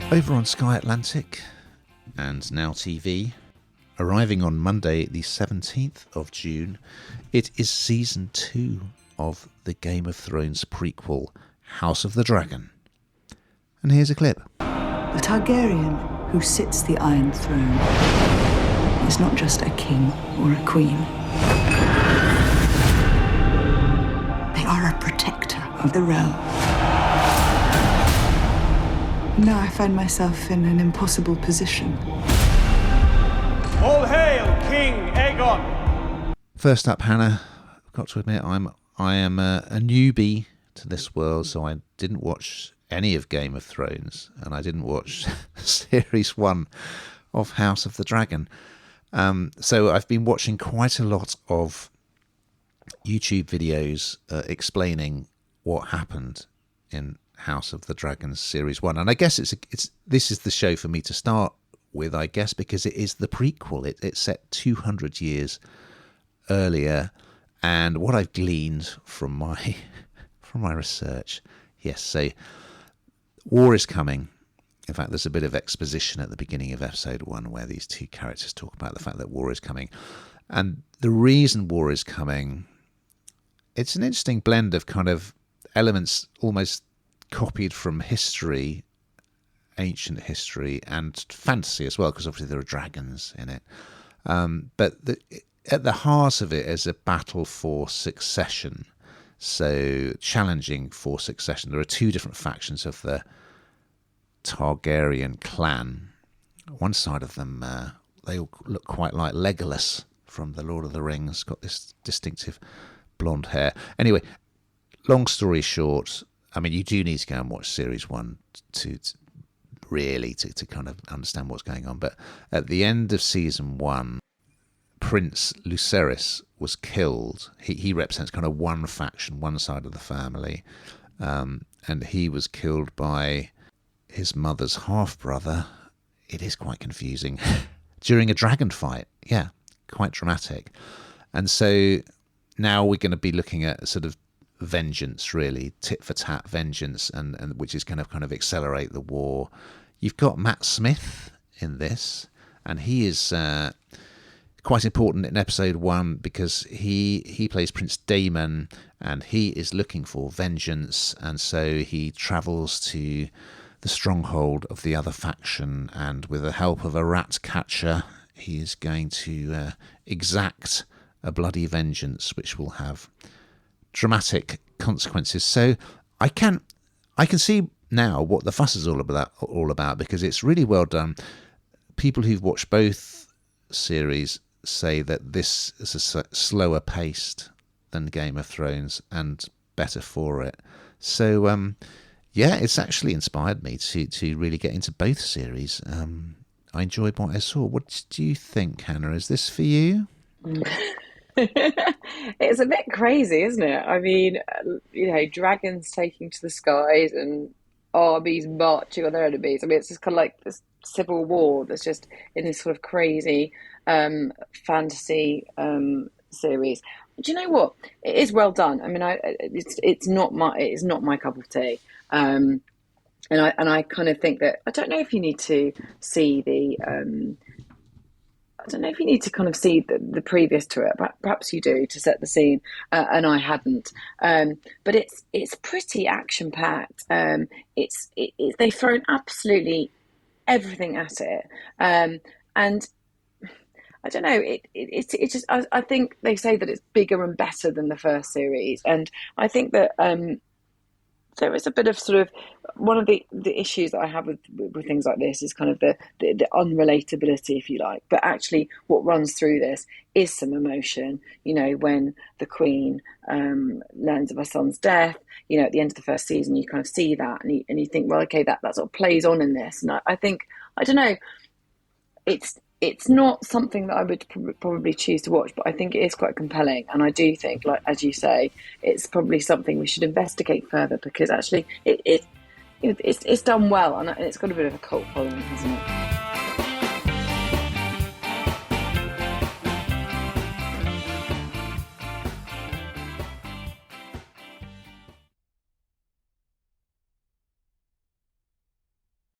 Over on Sky Atlantic and Now TV, arriving on Monday the 17th of June, it is Season 2 of the Game of Thrones prequel, House of the Dragon. And here's a clip. The Targaryen who sits the Iron Throne is not just a king or a queen. They are a protector of the realm. Now I find myself in an impossible position. All hail King Aegon! First up, Hannah, I've got to admit I am a newbie to this world, so I didn't watch any of Game of Thrones, and I didn't watch Series 1 of House of the Dragon. So I've been watching quite a lot of YouTube videos explaining what happened in House of the Dragon Series 1. And I guess this is the show for me to start with, I guess, because it is the prequel. It's set 200 years earlier. And what I've gleaned from my research, yes, so war is coming. In fact, there's a bit of exposition at the beginning of episode 1 where these two characters talk about the fact that war is coming. And the reason war is coming, it's an interesting blend of kind of elements almost copied from history, ancient history, and fantasy as well, because obviously there are dragons in it. But at the heart of it is a battle for succession. So challenging for succession. There are two different factions of the Targaryen clan. One side of them, they all look quite like Legolas from The Lord of the Rings, got this distinctive blonde hair. Anyway, long story short, I mean, you do need to go and watch Series 1 to really kind of understand what's going on. But at the end of Season 1, Prince Lucerys was killed. He represents kind of one faction, one side of the family. And he was killed by his mother's half-brother. It is quite confusing. During a dragon fight. Yeah, quite dramatic. And so now we're going to be looking at sort of vengeance, really, tit-for-tat vengeance, and which is going to kind of accelerate the war. You've got Matt Smith in this, and he is quite important in episode 1 because he plays Prince Daemon, and he is looking for vengeance, and so he travels to the stronghold of the other faction, and with the help of a rat catcher, he is going to exact a bloody vengeance which will have dramatic consequences. So I can see now what the fuss is all about because it's really well done. People who've watched both series say that this is a slower paced than Game of Thrones and better for it. So yeah, it's actually inspired me to really get into both series. I enjoyed what I saw. What do you think, Hannah? Is this for you? It's a bit crazy, isn't it? I mean, dragons taking to the skies and armies marching on their enemies. I mean, it's just kind of like this civil war that's just in this sort of crazy fantasy series. Do you know what? It is well done. I mean, it's not my cup of tea. And I kind of think that I don't know if you need to see the. I don't know if you need to kind of see the previous to it. Perhaps you do to set the scene, and I hadn't. But it's pretty action packed. They've thrown absolutely everything at it, and I don't know. It's just I think they say that it's bigger and better than the first series, and I think that there is a bit of sort of one of the issues that I have with things like this is kind of the unrelatability, if you like. But actually, what runs through this is some emotion. You know, when the Queen learns of her son's death. You know, at the end of the first season, you kind of see that, and you think, well, okay, that sort of plays on in this. And I think, I don't know, it's not something that I would probably choose to watch, but I think it is quite compelling. And I do think, like, as you say, it's probably something we should investigate further because actually it's done well and it's got a bit of a cult following, hasn't it?